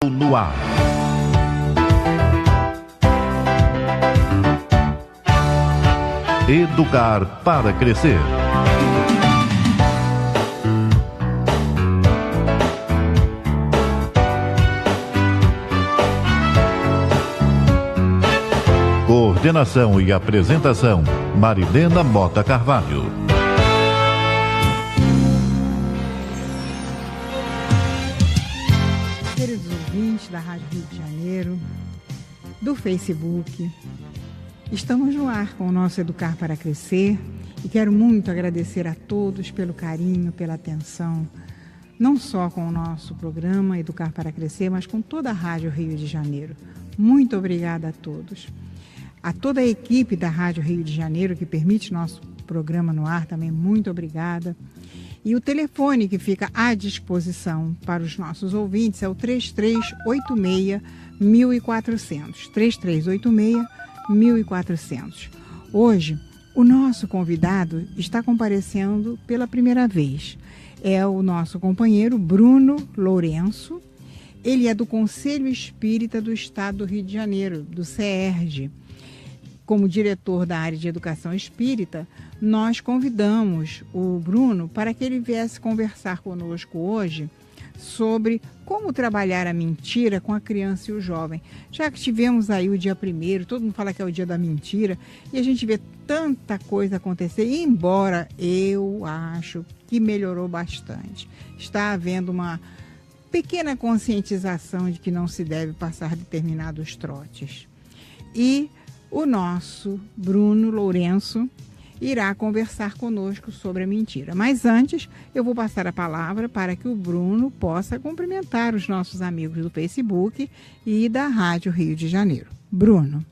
No ar. Educar para crescer. Coordenação e apresentação: Marilena Mota Carvalho. Queridos ouvintes da Rádio Rio de Janeiro, do Facebook, estamos no ar com o nosso Educar para Crescer e quero muito agradecer a todos pelo carinho, pela atenção, não só com o nosso programa Educar para Crescer, mas com toda a Rádio Rio de Janeiro. Muito obrigada a todos. A toda a equipe da Rádio Rio de Janeiro que permite nosso programa no ar também, muito obrigada. E o telefone que fica à disposição para os nossos ouvintes é o 3386-1400. 3386-1400. Hoje, o nosso convidado está comparecendo pela primeira vez. É o nosso companheiro Bruno Lourenço. Ele é do Conselho Espírita do Estado do Rio de Janeiro, do CERJ. Como diretor da área de educação espírita, nós convidamos o Bruno para que ele viesse conversar conosco hoje sobre como trabalhar a mentira com a criança e o jovem. Já que tivemos aí o dia 1º, todo mundo fala que é o dia da mentira, e a gente vê tanta coisa acontecer, e embora eu acho que melhorou bastante. Está havendo uma pequena conscientização de que não se deve passar determinados trotes. E o nosso Bruno Lourenço irá conversar conosco sobre a mentira. Mas antes, eu vou passar a palavra para que o Bruno possa cumprimentar os nossos amigos do Facebook e da Rádio Rio de Janeiro. Bruno.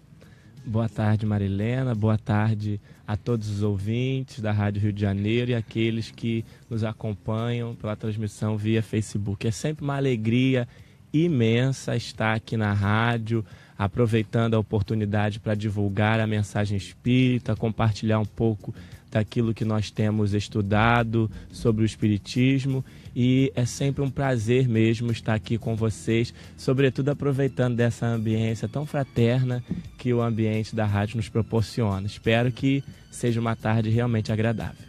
Boa tarde, Marilena. Boa tarde a todos os ouvintes da Rádio Rio de Janeiro e aqueles que nos acompanham pela transmissão via Facebook. É sempre uma alegria imensa estar aqui na rádio, aproveitando a oportunidade para divulgar a mensagem espírita, compartilhar um pouco daquilo que nós temos estudado sobre o espiritismo, e é sempre um prazer mesmo estar aqui com vocês, sobretudo aproveitando dessa ambiência tão fraterna que o ambiente da rádio nos proporciona. Espero que seja uma tarde realmente agradável.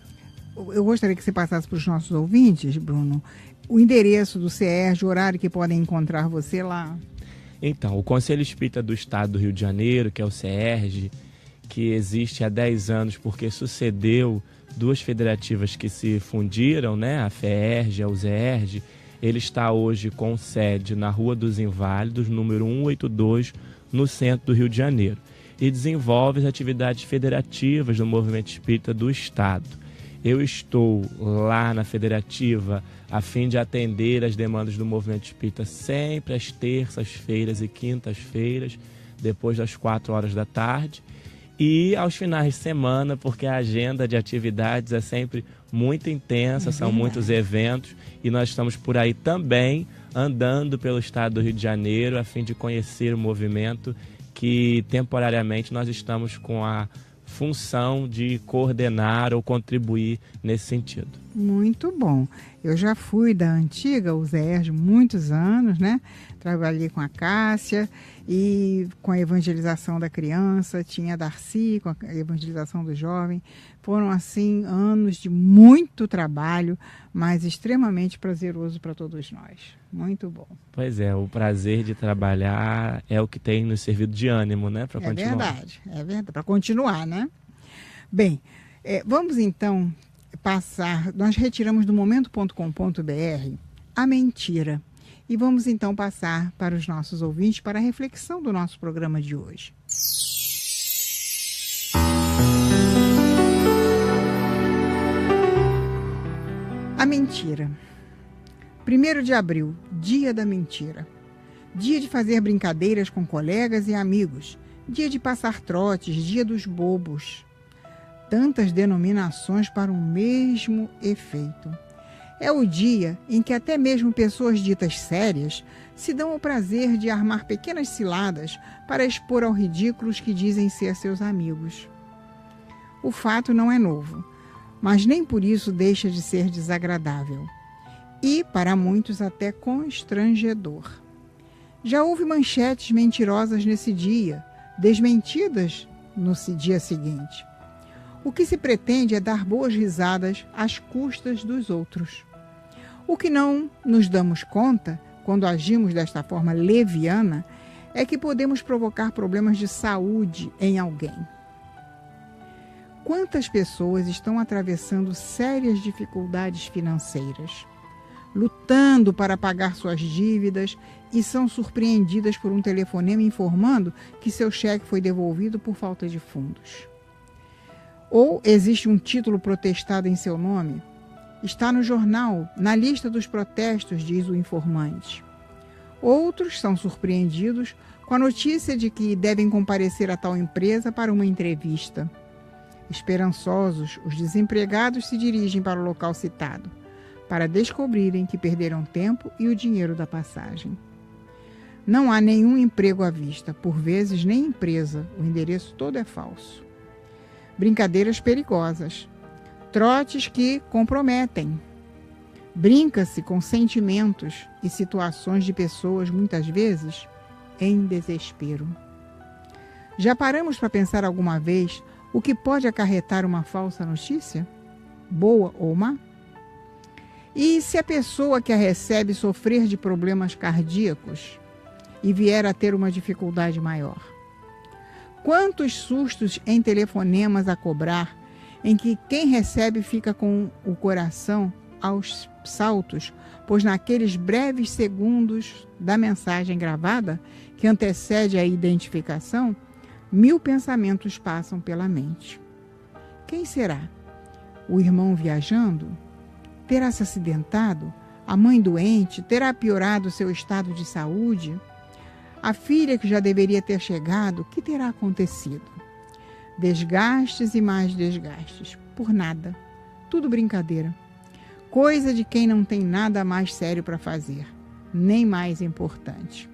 Eu gostaria que você passasse para os nossos ouvintes, Bruno, o endereço do CERJ, o horário que podem encontrar você lá. Então, o Conselho Espírita do Estado do Rio de Janeiro, que é o CERJ, que existe há 10 anos porque sucedeu duas federativas que se fundiram, né? A FEERJ e a UZERJ, ele está hoje com sede na Rua dos Inválidos, número 182, no centro do Rio de Janeiro, e desenvolve as atividades federativas do Movimento Espírita do Estado. Eu estou lá na federativa a fim de atender as demandas do Movimento Espírita sempre às terças-feiras e quintas-feiras, depois das 4 horas da tarde, e aos finais de semana, porque a agenda de atividades é sempre muito intensa, são muitos eventos, e nós estamos por aí também andando pelo estado do Rio de Janeiro a fim de conhecer o movimento que temporariamente nós estamos com a função de coordenar ou contribuir nesse sentido. Muito bom. Eu já fui da antiga UZERJ muitos anos, né? Trabalhei com a Cássia e com a evangelização da criança, tinha a Darcy com a evangelização do jovem. Foram, assim, anos de muito trabalho, mas extremamente prazeroso para todos nós. Muito bom. Pois é, o prazer de trabalhar é o que tem nos servido de ânimo, né? Para continuar. É verdade, para continuar, né? Bem, vamos então passar, nós retiramos do momento.com.br a mentira. E vamos então passar para os nossos ouvintes para a reflexão do nosso programa de hoje. A mentira. 1º de abril, dia da mentira. Dia de fazer brincadeiras com colegas e amigos. Dia de passar trotes, dia dos bobos. Tantas denominações para o mesmo efeito. É o dia em que até mesmo pessoas ditas sérias se dão ao prazer de armar pequenas ciladas para expor ao ridículo os que dizem ser seus amigos. O fato não é novo, mas nem por isso deixa de ser desagradável. E, para muitos, até constrangedor. Já houve manchetes mentirosas nesse dia, desmentidas no dia seguinte. O que se pretende é dar boas risadas às custas dos outros. O que não nos damos conta, quando agimos desta forma leviana, é que podemos provocar problemas de saúde em alguém. Quantas pessoas estão atravessando sérias dificuldades financeiras, lutando para pagar suas dívidas e são surpreendidas por um telefonema informando que seu cheque foi devolvido por falta de fundos? Ou existe um título protestado em seu nome? Está no jornal, na lista dos protestos, diz o informante. Outros são surpreendidos com a notícia de que devem comparecer a tal empresa para uma entrevista. Esperançosos, os desempregados se dirigem para o local citado, para descobrirem que perderam tempo e o dinheiro da passagem. Não há nenhum emprego à vista, por vezes nem empresa, o endereço todo é falso. Brincadeiras perigosas, trotes que comprometem. Brinca-se com sentimentos e situações de pessoas, muitas vezes, em desespero. Já paramos para pensar alguma vez o que pode acarretar uma falsa notícia? Boa ou má? E se a pessoa que a recebe sofrer de problemas cardíacos e vier a ter uma dificuldade maior? Quantos sustos em telefonemas a cobrar, em que quem recebe fica com o coração aos saltos, pois naqueles breves segundos da mensagem gravada, que antecede a identificação, 1000 pensamentos passam pela mente. Quem será? O irmão viajando? Terá se acidentado? A mãe doente? Terá piorado seu estado de saúde? A filha que já deveria ter chegado? O que terá acontecido? Desgastes e mais desgastes. Por nada. Tudo brincadeira. Coisa de quem não tem nada mais sério para fazer, nem mais importante.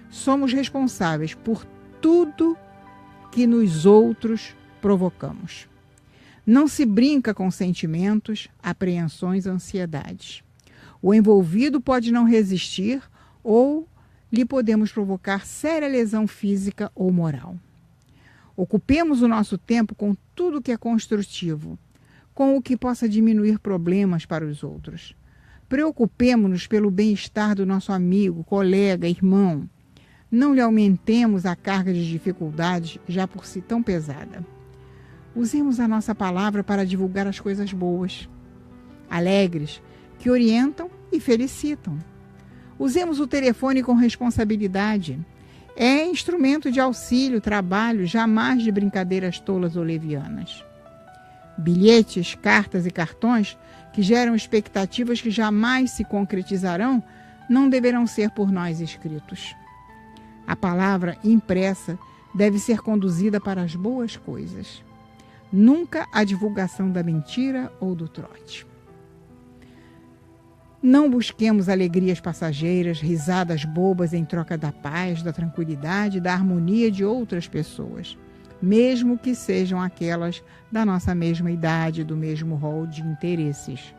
Somos responsáveis por tudo que nos outros provocamos. Não se brinca com sentimentos, apreensões, ansiedades. O envolvido pode não resistir ou lhe podemos provocar séria lesão física ou moral. Ocupemos o nosso tempo com tudo que é construtivo, com o que possa diminuir problemas para os outros. Preocupemo-nos pelo bem-estar do nosso amigo, colega, irmão. Não lhe aumentemos a carga de dificuldades já por si tão pesada. Usemos a nossa palavra para divulgar as coisas boas, alegres, que orientam e felicitam. Usemos o telefone com responsabilidade. É instrumento de auxílio, trabalho, jamais de brincadeiras tolas ou levianas. Bilhetes, cartas e cartões que geram expectativas que jamais se concretizarão não deverão ser por nós escritos. A palavra impressa deve ser conduzida para as boas coisas. Nunca a divulgação da mentira ou do trote. Não busquemos alegrias passageiras, risadas bobas em troca da paz, da tranquilidade e da harmonia de outras pessoas, mesmo que sejam aquelas da nossa mesma idade, do mesmo rol de interesses.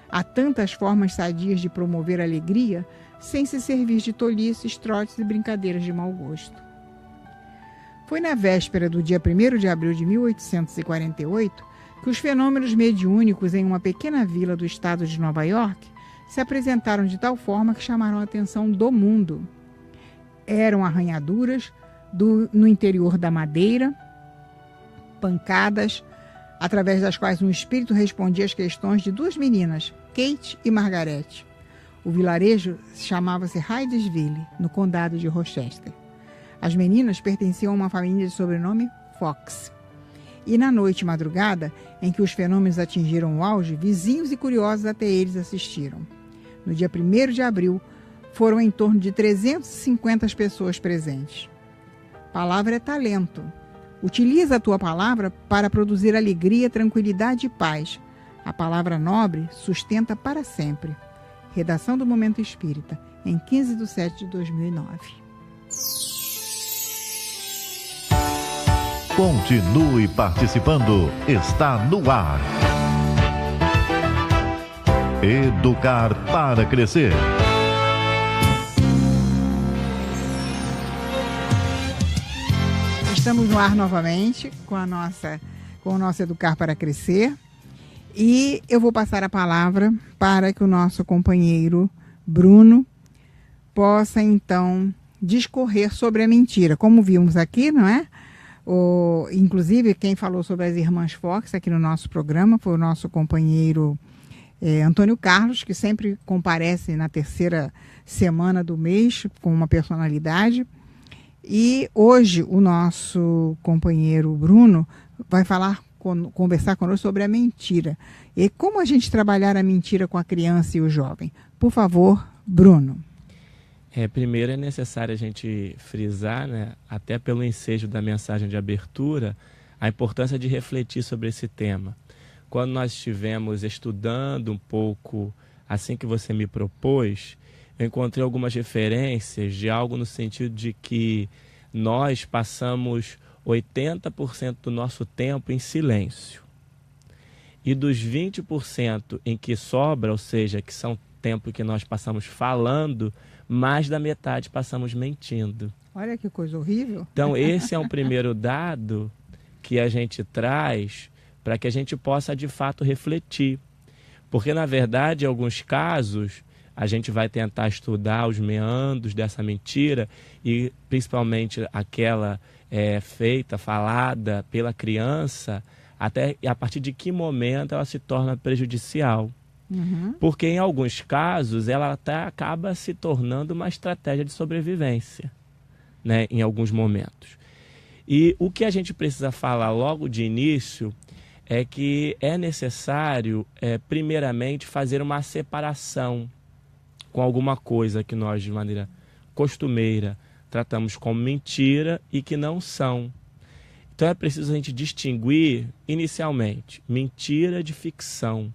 Há tantas formas sadias de promover alegria sem se servir de tolices, trotes e brincadeiras de mau gosto. Foi na véspera do dia 1º de abril de 1848 que os fenômenos mediúnicos em uma pequena vila do estado de Nova York se apresentaram de tal forma que chamaram a atenção do mundo. Eram arranhaduras no interior da madeira, pancadas, através das quais um espírito respondia às questões de duas meninas, Kate e Margaret. O vilarejo chamava-se Hydesville, no condado de Rochester. As meninas pertenciam a uma família de sobrenome Fox. E na noite madrugada, em que os fenômenos atingiram o auge, vizinhos e curiosos até eles assistiram. No dia 1º de abril, foram em torno de 350 pessoas presentes. Palavra é talento. Utiliza a tua palavra para produzir alegria, tranquilidade e paz. A palavra nobre sustenta para sempre. Redação do Momento Espírita, em 15/7/2009. Continue participando. Está no ar. Educar para crescer. estamos no ar novamente com o nosso Educar para Crescer. E eu vou passar a palavra para que o nosso companheiro Bruno possa, então, discorrer sobre a mentira. Como vimos aqui, não é? Inclusive, quem falou sobre as irmãs Fox aqui no nosso programa foi o nosso companheiro Antônio Carlos, que sempre comparece na terceira semana do mês com uma personalidade. E hoje o nosso companheiro Bruno vai conversar conosco sobre a mentira. E como a gente trabalhar a mentira com a criança e o jovem. Por favor, Bruno. Primeiro é necessário a gente frisar, né, até pelo ensejo da mensagem de abertura, a importância de refletir sobre esse tema. Quando nós estivemos estudando um pouco, assim que você me propôs, eu encontrei algumas referências de algo no sentido de que nós passamos 80% do nosso tempo em silêncio. E dos 20% em que sobra, ou seja, que são tempo que nós passamos falando, mais da metade passamos mentindo. Olha que coisa horrível. Então esse é um primeiro dado que a gente traz para que a gente possa de fato refletir. Porque na verdade, em alguns casos, a gente vai tentar estudar os meandros dessa mentira e principalmente aquela falada pela criança, até a partir de que momento ela se torna prejudicial. Uhum. Porque em alguns casos ela até acaba se tornando uma estratégia de sobrevivência, né, em alguns momentos. E o que a gente precisa falar logo de início é que é necessário, primeiramente, fazer uma separação com alguma coisa que nós, de maneira costumeira, tratamos como mentira e que não são. Então é preciso a gente distinguir, inicialmente, mentira de ficção.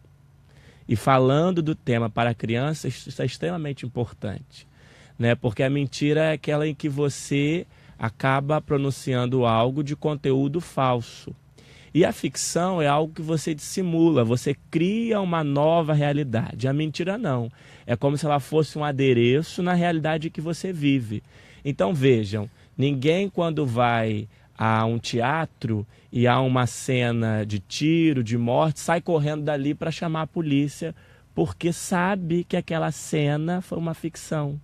E falando do tema para crianças, isso é extremamente importante, né? Porque a mentira é aquela em que você acaba pronunciando algo de conteúdo falso. E a ficção é algo que você dissimula, você cria uma nova realidade. A mentira não. É como se ela fosse um adereço na realidade que você vive. Então vejam, ninguém quando vai a um teatro e há uma cena de tiro, de morte, sai correndo dali para chamar a polícia, porque sabe que aquela cena foi uma ficção.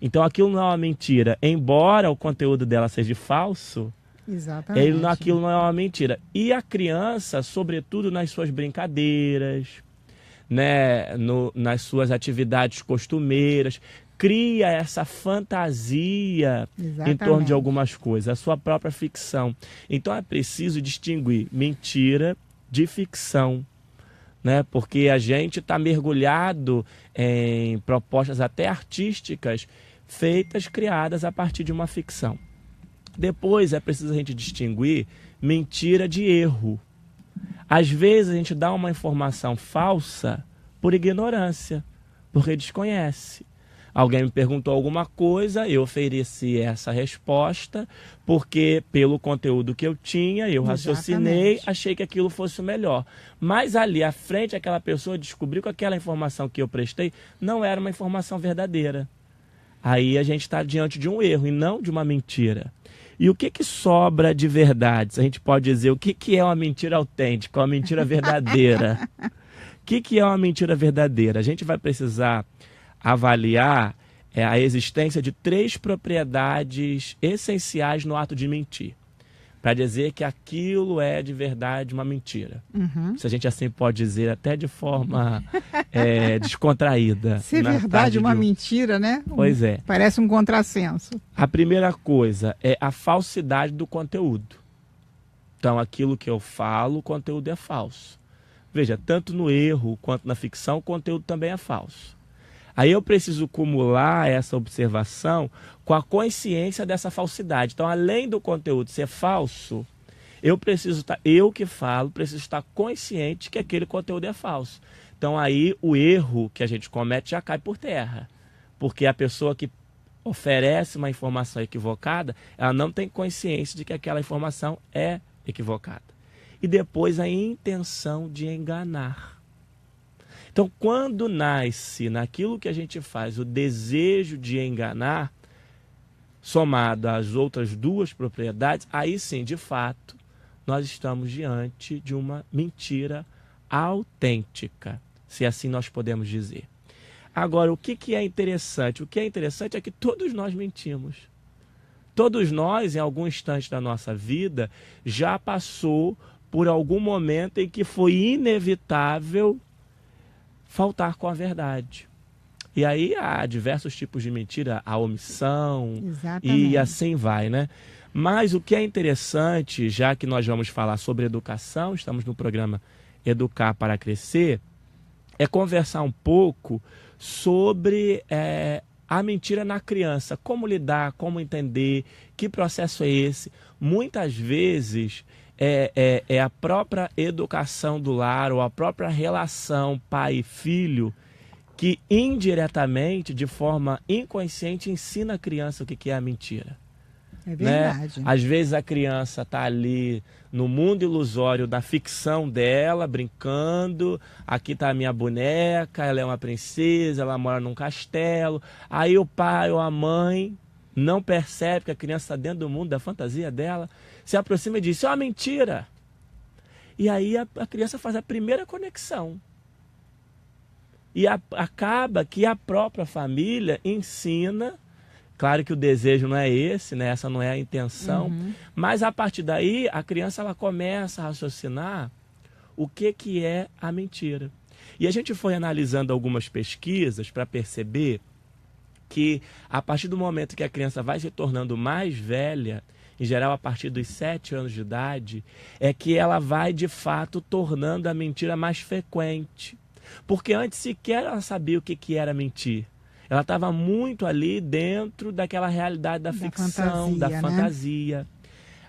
Então aquilo não é uma mentira. Embora o conteúdo dela seja falso, exatamente, aquilo não é uma mentira. E a criança, sobretudo nas suas brincadeiras, né, nas suas atividades costumeiras, cria essa fantasia em torno de algumas coisas, a sua própria ficção. Então é preciso distinguir mentira de ficção, né? Porque a gente está mergulhado em propostas até artísticas feitas, criadas a partir de uma ficção. Depois é preciso a gente distinguir mentira de erro. Às vezes a gente dá uma informação falsa por ignorância, porque desconhece. Alguém me perguntou alguma coisa, eu ofereci essa resposta, porque pelo conteúdo que eu tinha, eu raciocinei, achei que aquilo fosse o melhor. Mas ali à frente, aquela pessoa descobriu que aquela informação que eu prestei não era uma informação verdadeira. Aí a gente está diante de um erro e não de uma mentira. E o que sobra de verdade? A gente pode dizer o que é uma mentira autêntica, uma mentira verdadeira. O que é uma mentira verdadeira? A gente vai precisar avaliar a existência de 3 propriedades essenciais no ato de mentir, para dizer que aquilo é de verdade uma mentira. Uhum. Se a gente assim pode dizer, até de forma descontraída. Se é verdade uma mentira, né? Pois é. Parece um contrassenso. A primeira coisa é a falsidade do conteúdo. Então, aquilo que eu falo, o conteúdo é falso. Veja, tanto no erro quanto na ficção, o conteúdo também é falso. Aí eu preciso cumular essa observação com a consciência dessa falsidade. Então, além do conteúdo ser falso, eu que falo, preciso estar consciente que aquele conteúdo é falso. Então, aí o erro que a gente comete já cai por terra. Porque a pessoa que oferece uma informação equivocada, ela não tem consciência de que aquela informação é equivocada. E depois a intenção de enganar. Então, quando nasce naquilo que a gente faz o desejo de enganar, somado às outras duas propriedades, aí sim, de fato, nós estamos diante de uma mentira autêntica, se assim nós podemos dizer. Agora, o que é interessante? O que é interessante é que todos nós mentimos. Todos nós, em algum instante da nossa vida, já passou por algum momento em que foi inevitável faltar com a verdade. E aí há diversos tipos de mentira, a omissão, Exatamente. e assim vai, né? Mas o que é interessante, já que nós vamos falar sobre educação, estamos no programa Educar para Crescer, é conversar um pouco sobre a mentira na criança, como lidar, como entender, que processo é esse. Muitas vezes é a própria educação do lar ou a própria relação pai e filho que indiretamente, de forma inconsciente, ensina a criança o que é a mentira. É verdade. Né? Às vezes a criança está ali no mundo ilusório da ficção dela, brincando. Aqui está a minha boneca, ela é uma princesa, ela mora num castelo. Aí o pai ou a mãe não percebe que a criança está dentro do mundo da fantasia dela, se aproxima e diz, isso é uma mentira. E aí a criança faz a primeira conexão. E acaba que a própria família ensina. Claro que o desejo não é esse, né? Essa não é a intenção. Mas a partir daí, a criança ela começa a raciocinar o que é a mentira. E a gente foi analisando algumas pesquisas para perceber que a partir do momento que a criança vai se tornando mais velha, em geral a partir dos 7 anos de idade, é que ela vai de fato tornando a mentira mais frequente. Porque antes sequer ela sabia o que era mentir. Ela estava muito ali dentro daquela realidade da ficção, da fantasia.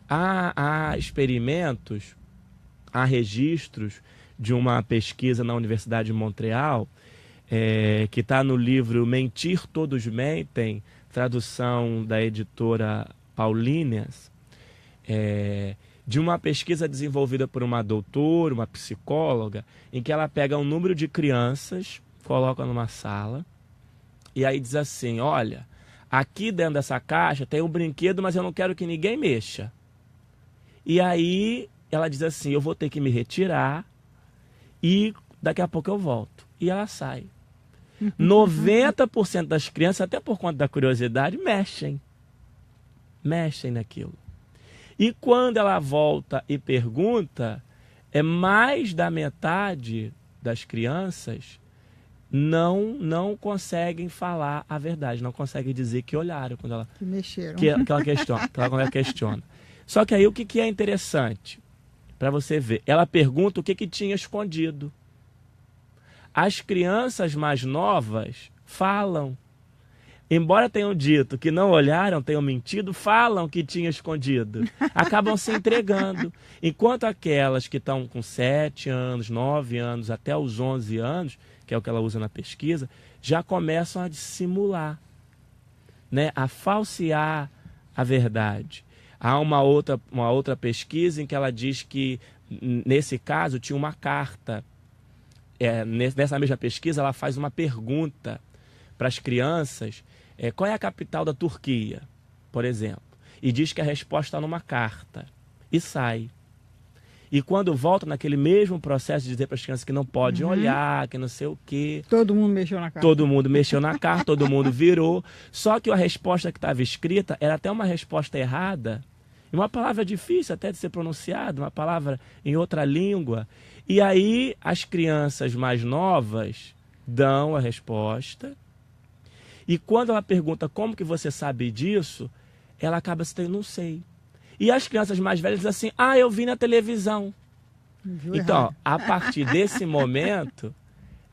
Há experimentos, há registros de uma pesquisa na Universidade de Montreal, que está no livro Mentir Todos Mentem, tradução da editora Paulíneas, de uma pesquisa desenvolvida por uma doutora, uma psicóloga, em que ela pega um número de crianças, coloca numa sala, e aí diz assim, olha, aqui dentro dessa caixa tem um brinquedo, mas eu não quero que ninguém mexa. E aí ela diz assim, eu vou ter que me retirar e daqui a pouco eu volto. E ela sai. 90% das crianças, até por conta da curiosidade, mexem naquilo. E quando ela volta e pergunta, mais da metade das crianças não conseguem falar a verdade, não conseguem dizer que olharam quando ela, que mexeram. Que ela questiona. Só que aí o que é interessante para você ver? Ela pergunta o que tinha escondido. As crianças mais novas falam. Embora tenham dito que não olharam, tenham mentido, falam que tinha escondido. Acabam se entregando. Enquanto aquelas que estão com 7 anos, 9 anos, até os 11 anos, que é o que ela usa na pesquisa, já começam a dissimular, né? A falsear a verdade. Há uma outra pesquisa em que ela diz que, nesse caso, tinha uma carta. Nessa mesma pesquisa, ela faz uma pergunta para as crianças, qual é a capital da Turquia, por exemplo, e diz que a resposta está numa carta, e sai. E quando volta naquele mesmo processo de dizer para as crianças que não podem olhar, que não sei o quê. Todo mundo mexeu na carta. Todo mundo mexeu na carta, todo mundo virou. Só que a resposta que estava escrita era até uma resposta errada, e uma palavra difícil até de ser pronunciada, uma palavra em outra língua. E aí as crianças mais novas dão a resposta. E quando ela pergunta como que você sabe disso, ela acaba se dizendo, não sei. E as crianças mais velhas dizem assim, eu vi na televisão. Então, a partir desse momento,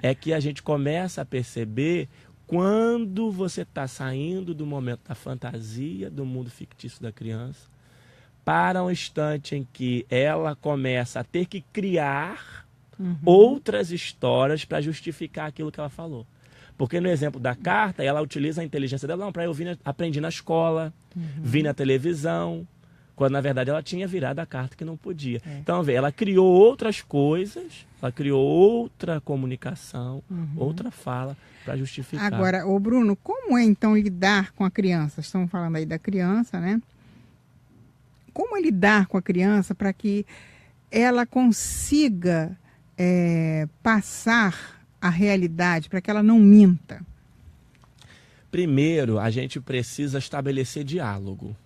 é que a gente começa a perceber quando você está saindo do momento da fantasia, do mundo fictício da criança, para um instante em que ela começa a ter que criar outras histórias para justificar aquilo que ela falou. Porque no exemplo da carta, ela utiliza a inteligência dela, para eu aprendi na escola, vi na televisão, quando na verdade ela tinha virado a carta que não podia. Então, ela criou outras coisas, ela criou outra comunicação, outra fala para justificar. Agora, ô Bruno, como é então lidar com a criança? Estamos falando aí da criança, né? Como é lidar com a criança para que ela consiga passar a realidade, para que ela não minta? Primeiro, a gente precisa estabelecer diálogo.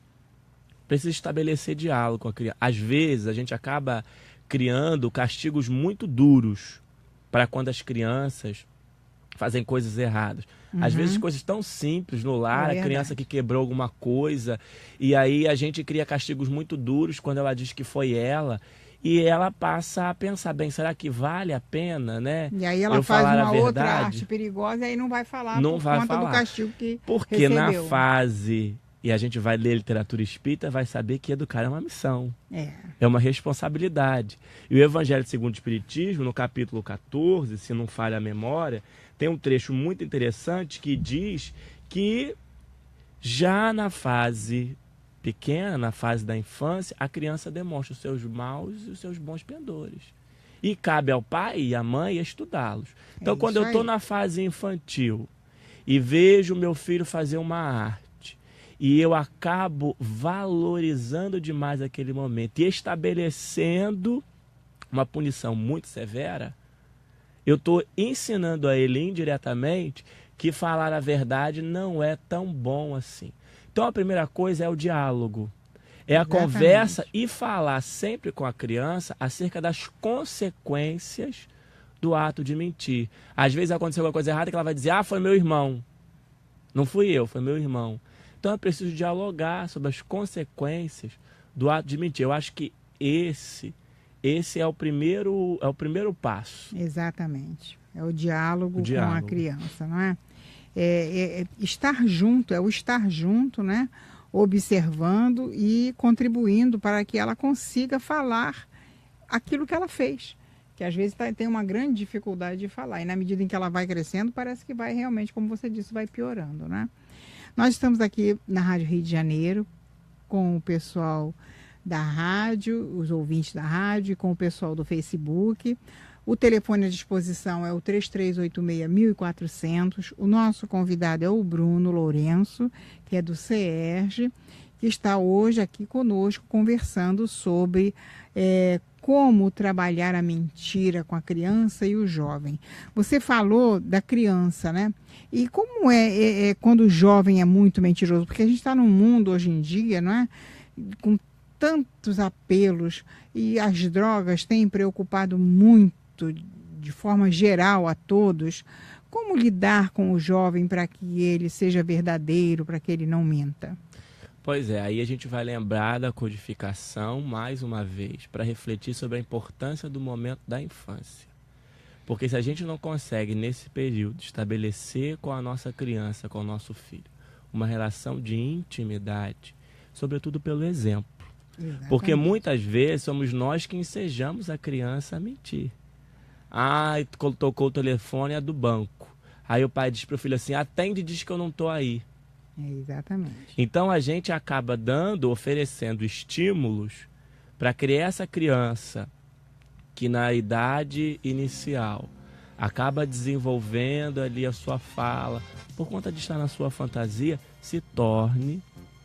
Precisa estabelecer diálogo com a criança. Às vezes, a gente acaba criando castigos muito duros para quando as crianças fazem coisas erradas. Às vezes, coisas tão simples no lar, a criança que quebrou alguma coisa, e aí a gente cria castigos muito duros quando ela diz que foi ela, e ela passa a pensar, bem, será que vale a pena, né? E aí ela faz uma outra arte perigosa e aí não vai falar por conta do castigo que porque recebeu. Na fase, e a gente vai ler literatura espírita, vai saber que educar é uma missão. É uma responsabilidade. E o Evangelho segundo o Espiritismo, no capítulo 14, se não falha a memória, tem um trecho muito interessante que diz que já na fase pequena, na fase da infância, a criança demonstra os seus maus e os seus bons pendores. E cabe ao pai e à mãe estudá-los. Então, quando eu estou na fase infantil e vejo meu filho fazer uma arte, e eu acabo valorizando demais aquele momento e estabelecendo uma punição muito severa, eu estou ensinando a ele indiretamente que falar a verdade não é tão bom assim. Então a primeira coisa é o diálogo, é a conversa e falar sempre com a criança acerca das consequências do ato de mentir. Às vezes aconteceu alguma coisa errada que ela vai dizer, foi meu irmão, não fui eu, foi meu irmão. Então é preciso dialogar sobre as consequências do ato de mentir. Eu acho que esse é o primeiro passo. Exatamente, é o diálogo com a criança, não é? Estar junto, é o estar junto, né? Observando e contribuindo para que ela consiga falar aquilo que ela fez, que às vezes tem uma grande dificuldade de falar, e na medida em que ela vai crescendo, parece que vai realmente, como você disse, vai piorando, né? Nós estamos aqui na Rádio Rio de Janeiro com o pessoal da rádio, os ouvintes da rádio, e com o pessoal do Facebook. O telefone à disposição é o 3386-1400. O nosso convidado é o Bruno Lourenço, que é do CERJ, que está hoje aqui conosco conversando sobre como trabalhar a mentira com a criança e o jovem. Você falou da criança, né? E como é quando o jovem é muito mentiroso? Porque a gente está num mundo hoje em dia, não é? Com tantos apelos, e as drogas têm preocupado muito de forma geral a todos. Como lidar com o jovem para que ele seja verdadeiro, para que ele não minta? Pois é, aí a gente vai lembrar da codificação mais uma vez, para refletir sobre a importância do momento da infância. Porque se a gente não consegue, nesse período, estabelecer com a nossa criança, com o nosso filho, uma relação de intimidade, sobretudo pelo exemplo. Exatamente. Porque muitas vezes somos nós que ensejamos a criança a mentir. Tocou o telefone, é do banco. Aí o pai diz para o filho assim, atende e diz que eu não estou aí. Exatamente. Então a gente acaba oferecendo estímulos para criar essa criança que na idade inicial acaba desenvolvendo ali a sua fala, por conta de estar na sua fantasia, se torne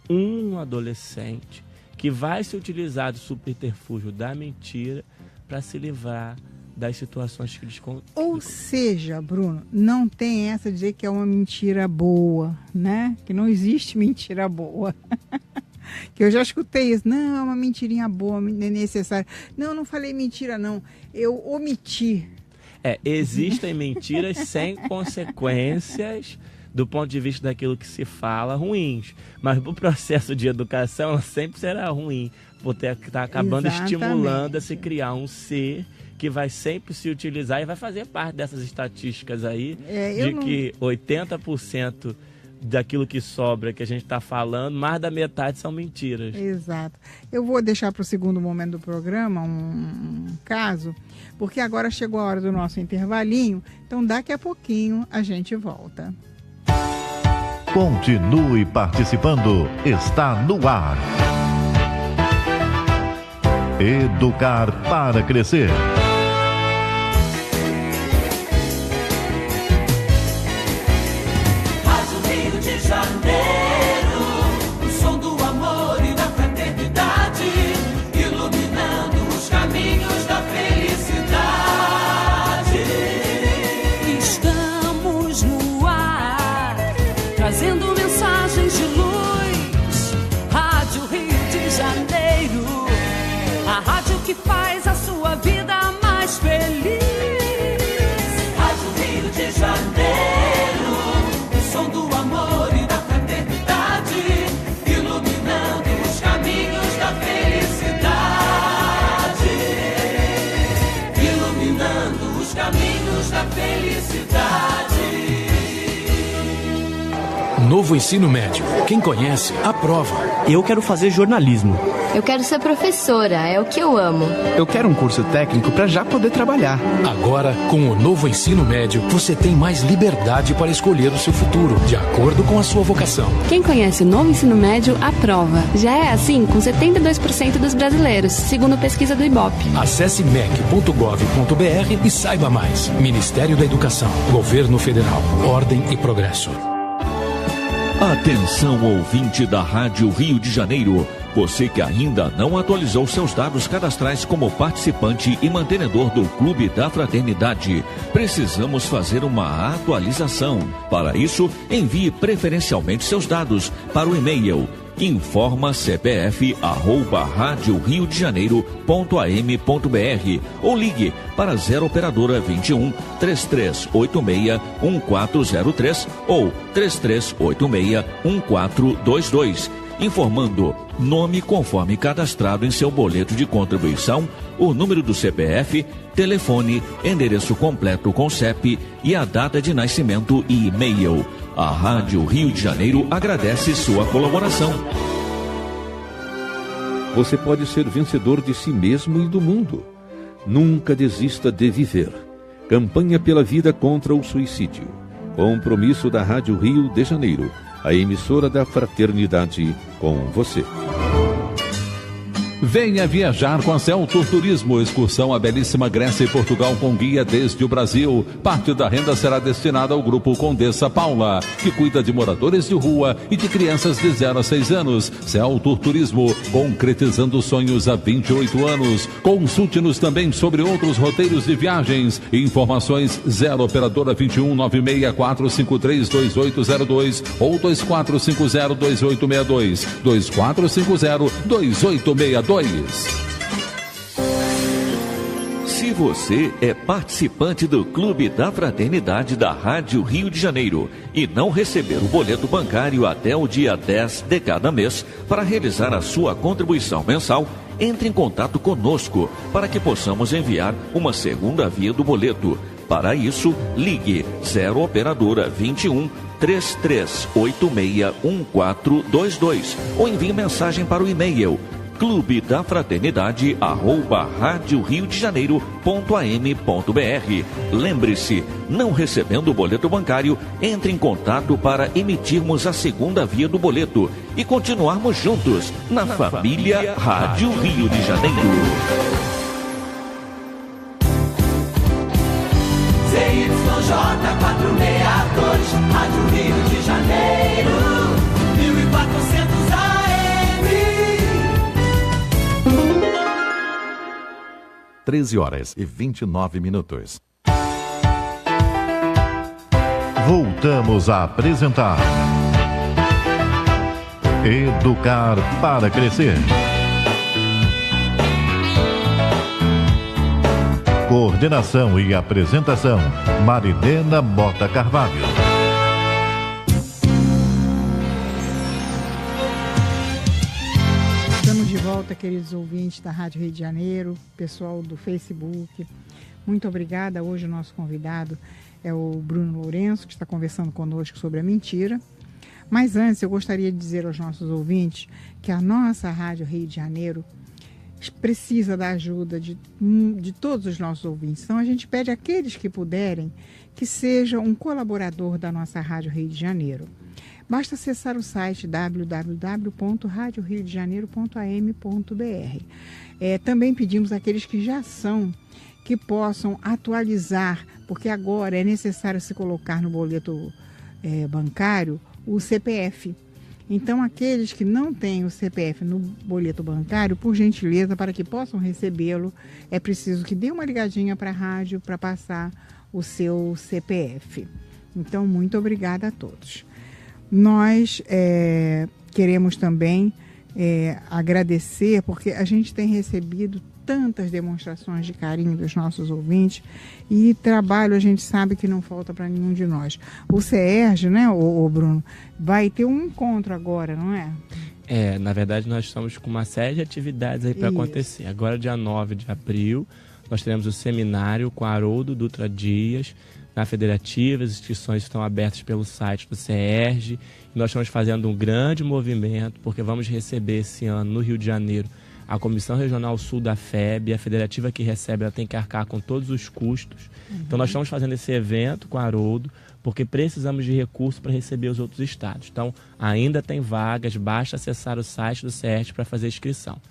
um adolescente que vai se utilizar do subterfúgio da mentira para se livrar das situações que eles... Ou seja, Bruno, não tem essa de dizer que é uma mentira boa, né? Que não existe mentira boa. Que eu já escutei isso. Não, é uma mentirinha boa, é necessária. Não falei mentira, não. Eu omiti. Existem mentiras sem consequências do ponto de vista daquilo que se fala, ruins. Mas para o processo de educação, ela sempre será ruim, por estar acabando estimulando a se criar um ser que vai sempre se utilizar e vai fazer parte dessas estatísticas aí, que 80% daquilo que sobra, que a gente está falando, mais da metade são mentiras. Exato. Eu vou deixar para o segundo momento do programa um caso, porque agora chegou a hora do nosso intervalinho, então daqui a pouquinho a gente volta. Continue participando, está no ar. Educar para crescer. Rádio Rio de Janeiro, o som do amor e da fraternidade, iluminando os caminhos da felicidade. Estamos no ar, trazendo mensagens de luz. Rádio Rio de Janeiro, a rádio que faz a sua vida mais feliz. Rádio Rio de Janeiro, o som do amor e da fraternidade, iluminando os caminhos da felicidade. Iluminando os caminhos da felicidade. Novo ensino médio. Quem conhece, aprova. Eu quero fazer jornalismo. Eu quero ser professora, é o que eu amo. Eu quero um curso técnico para já poder trabalhar. Agora, com o novo ensino médio, você tem mais liberdade para escolher o seu futuro, de acordo com a sua vocação. Quem conhece o novo ensino médio, aprova. Já é assim com 72% dos brasileiros, segundo pesquisa do Ibope. Acesse mec.gov.br e saiba mais. Ministério da Educação, Governo Federal, Ordem e Progresso. Atenção, ouvinte da Rádio Rio de Janeiro. Você que ainda não atualizou seus dados cadastrais como participante e mantenedor do Clube da Fraternidade, precisamos fazer uma atualização. Para isso, envie preferencialmente seus dados para o e-mail informacpf@radioriodejaneiro.am.br ou ligue para 0 operadora 21 3386 1403 ou 3386 1422. Informando nome conforme cadastrado em seu boleto de contribuição, o número do CPF, telefone, endereço completo com CEP e a data de nascimento e e-mail. A Rádio Rio de Janeiro agradece sua colaboração. Você pode ser vencedor de si mesmo e do mundo. Nunca desista de viver. Campanha pela vida contra o suicídio. Compromisso da Rádio Rio de Janeiro, a emissora da fraternidade com você. Venha viajar com a Celtur Turismo, excursão à belíssima Grécia e Portugal com guia desde o Brasil. Parte da renda será destinada ao Grupo Condessa Paula, que cuida de moradores de rua e de crianças de 0 a 6 anos. Celtur Turismo, concretizando sonhos há 28 anos. Consulte-nos também sobre outros roteiros de viagens. Informações 0 operadora 21 96453 2802 ou 2450 2862 2450 2862. Se você é participante do Clube da Fraternidade da Rádio Rio de Janeiro e não receber o boleto bancário até o dia 10 de cada mês para realizar a sua contribuição mensal, entre em contato conosco para que possamos enviar uma segunda via do boleto. Para isso, ligue 0 operadora 21 3386 1422 ou envie mensagem para o e-mail Clube da Fraternidade @radioriodejaneiro.am.br. Lembre-se, não recebendo o boleto bancário, entre em contato para emitirmos a segunda via do boleto e continuarmos juntos na família Rádio Rio de Janeiro. ZYJ 462, Rádio Rio de Janeiro, 1400 13h29. Voltamos a apresentar Educar para Crescer. Coordenação e apresentação, Marilena Mota Carvalho. Estamos de volta, queridos ouvintes da Rádio Rio de Janeiro, pessoal do Facebook. Muito obrigada. Hoje o nosso convidado é o Bruno Lourenço, que está conversando conosco sobre a mentira. Mas antes eu gostaria de dizer aos nossos ouvintes que a nossa Rádio Rio de Janeiro precisa da ajuda de todos os nossos ouvintes. Então a gente pede àqueles que puderem que seja um colaborador da nossa Rádio Rio de Janeiro. Basta acessar o site www.radioriodejaneiro.am.br. Também pedimos àqueles que já são, que possam atualizar, porque agora é necessário se colocar no boleto bancário o CPF. Então, aqueles que não têm o CPF no boleto bancário, por gentileza, para que possam recebê-lo, é preciso que dê uma ligadinha para a rádio para passar o seu CPF. Então, muito obrigada a todos. Nós queremos também agradecer, porque a gente tem recebido tantas demonstrações de carinho dos nossos ouvintes, e trabalho a gente sabe que não falta para nenhum de nós. O CERJ, né, o Bruno, vai ter um encontro agora, não é? Na verdade nós estamos com uma série de atividades aí para acontecer. Agora, dia 9 de abril, nós teremos o seminário com Haroldo Dutra Dias, na Federativa. As inscrições estão abertas pelo site do CERJ. Nós estamos fazendo um grande movimento, porque vamos receber esse ano no Rio de Janeiro a Comissão Regional Sul da FEB. A federativa que recebe, ela tem que arcar com todos os custos. Então nós estamos fazendo esse evento com Haroldo, porque precisamos de recursos para receber os outros estados. Então ainda tem vagas, basta acessar o site do CERJ para fazer a inscrição.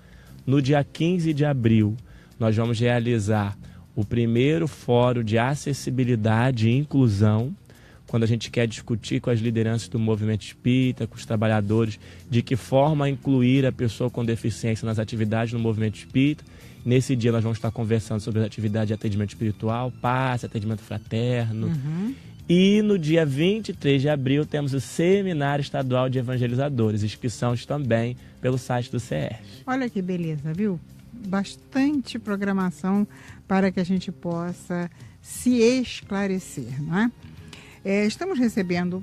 No dia 15 de abril, nós vamos realizar o primeiro fórum de acessibilidade e inclusão, quando a gente quer discutir com as lideranças do movimento espírita, com os trabalhadores, de que forma incluir a pessoa com deficiência nas atividades do movimento espírita. Nesse dia nós vamos estar conversando sobre as atividades de atendimento espiritual, passe, atendimento fraterno. E no dia 23 de abril temos o Seminário Estadual de Evangelizadores, inscrições também pelo site do CERJ. Olha que beleza, viu? Bastante programação para que a gente possa se esclarecer, não é? Estamos recebendo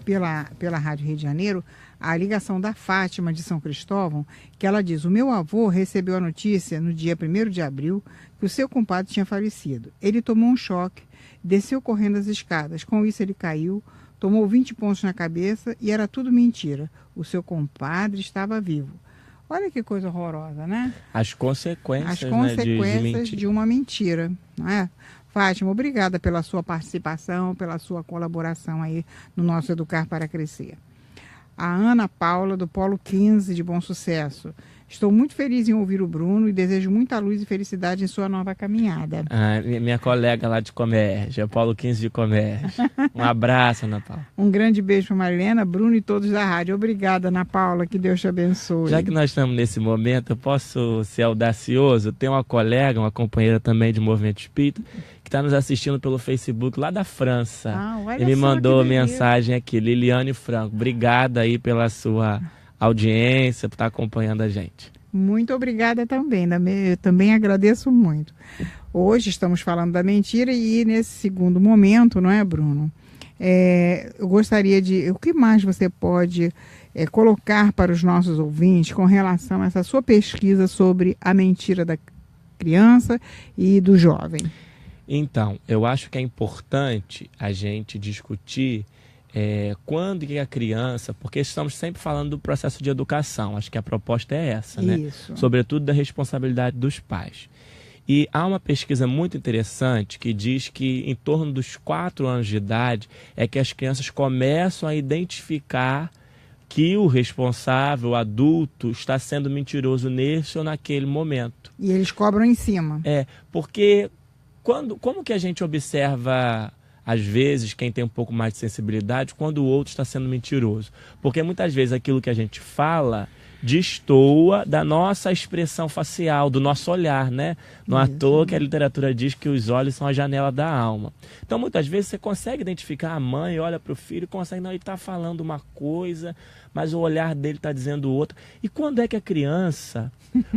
pela Rádio Rio de Janeiro a ligação da Fátima de São Cristóvão, que ela diz: o meu avô recebeu a notícia no dia 1º de abril que o seu compadre tinha falecido. Ele tomou um choque, desceu correndo as escadas. Com isso ele caiu, tomou 20 pontos na cabeça e era tudo mentira. O seu compadre estava vivo. Olha que coisa horrorosa, né? As consequências, de uma mentira, não é? Fátima, obrigada pela sua participação, pela sua colaboração aí no nosso Educar para Crescer. A Ana Paula, do Polo 15, de Bom Sucesso. Estou muito feliz em ouvir o Bruno e desejo muita luz e felicidade em sua nova caminhada. Minha colega lá de Comércio, Polo 15 de Comércio. Um abraço, Ana Paula. Um grande beijo para Marilena, Bruno e todos da rádio. Obrigada, Ana Paula, que Deus te abençoe. Já que nós estamos nesse momento, eu posso ser audacioso. Tem uma colega, uma companheira também de Movimento Espírita, que está nos assistindo pelo Facebook lá da França. E me mandou mensagem aqui, Liliane Franco. Obrigada aí pela sua audiência, por estar acompanhando a gente. Muito obrigada também, eu também agradeço muito. Hoje estamos falando da mentira e nesse segundo momento, não é, Bruno? Eu gostaria de... O que mais você pode colocar para os nossos ouvintes com relação a essa sua pesquisa sobre a mentira da criança e do jovem? Então, eu acho que é importante a gente discutir quando que a criança, porque estamos sempre falando do processo de educação, acho que a proposta é essa, né? Sobretudo da responsabilidade dos pais. E há uma pesquisa muito interessante que diz que em torno dos 4 anos de idade é que as crianças começam a identificar que o responsável, o adulto, está sendo mentiroso nesse ou naquele momento. E eles cobram em cima. Porque como que a gente observa, às vezes, quem tem um pouco mais de sensibilidade, quando o outro está sendo mentiroso? Porque muitas vezes aquilo que a gente fala destoa da nossa expressão facial, do nosso olhar, né? Não é à toa que a literatura diz que os olhos são a janela da alma. Então, muitas vezes, você consegue identificar a mãe, olha para o filho e consegue, não, ele está falando uma coisa, mas o olhar dele está dizendo outra. E quando é que a criança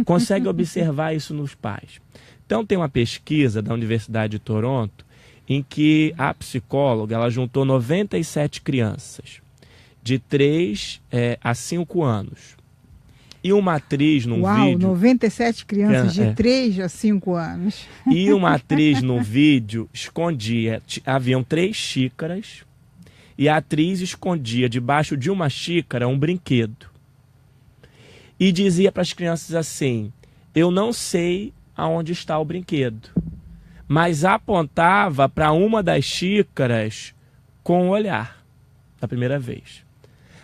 consegue observar isso nos pais? Então, tem uma pesquisa da Universidade de Toronto em que a psicóloga ela juntou 97 crianças de 3 a 5 anos. E uma atriz num vídeo... 97 crianças de 3 a 5 anos. E uma atriz num vídeo escondia... Haviam 3 xícaras e a atriz escondia debaixo de uma xícara um brinquedo. E dizia para as crianças assim: eu não sei aonde está o brinquedo, mas apontava para uma das xícaras com o olhar, da primeira vez.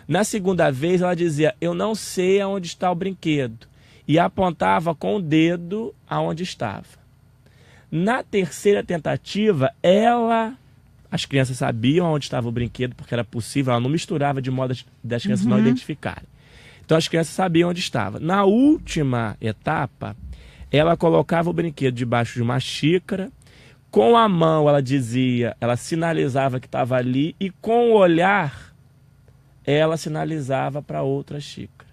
Na segunda vez, ela dizia, eu não sei aonde está o brinquedo. E apontava com o dedo aonde estava. Na terceira tentativa, as crianças sabiam onde estava o brinquedo, porque era possível, ela não misturava de modo das crianças não identificarem. Então as crianças sabiam onde estava. Na última etapa, ela colocava o brinquedo debaixo de uma xícara, com a mão ela sinalizava que estava ali, e com o olhar, ela sinalizava para outra xícara.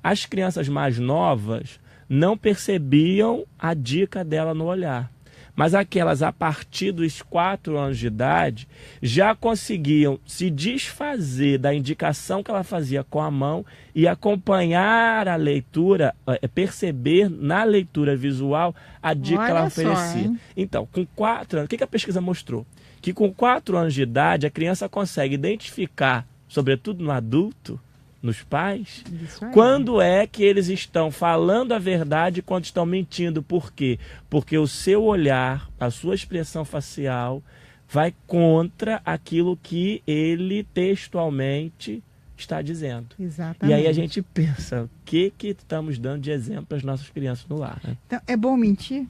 As crianças mais novas não percebiam a dica dela no olhar. Mas aquelas a partir dos 4 anos de idade já conseguiam se desfazer da indicação que ela fazia com a mão e acompanhar a leitura, perceber na leitura visual a dica que ela oferecia. Então, com 4 anos, o que a pesquisa mostrou? Que com 4 anos de idade a criança consegue identificar, sobretudo no adulto, nos pais, quando é que eles estão falando a verdade e quando estão mentindo. Por quê? Porque o seu olhar, a sua expressão facial vai contra aquilo que ele textualmente está dizendo. Exatamente. E aí a gente pensa, o que estamos dando de exemplo para as nossas crianças no lar? Né? Então, é bom mentir?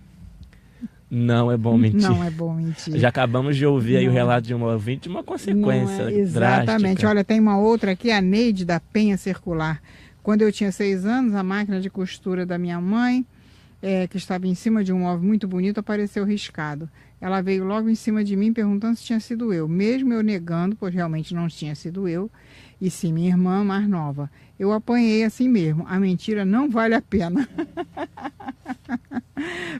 Não é bom mentir. Não é bom mentir. Já acabamos de ouvir aí o relato de um ouvinte de uma consequência exatamente. drástica. Olha, tem uma outra aqui, a Neide da Penha Circular. Quando eu tinha 6 anos, a máquina de costura da minha mãe, que estava em cima de um móvel muito bonito, apareceu riscado. Ela veio logo em cima de mim perguntando se tinha sido eu. Mesmo eu negando, pois realmente não tinha sido eu, e sim minha irmã mais nova. Eu apanhei assim mesmo. A mentira não vale a pena.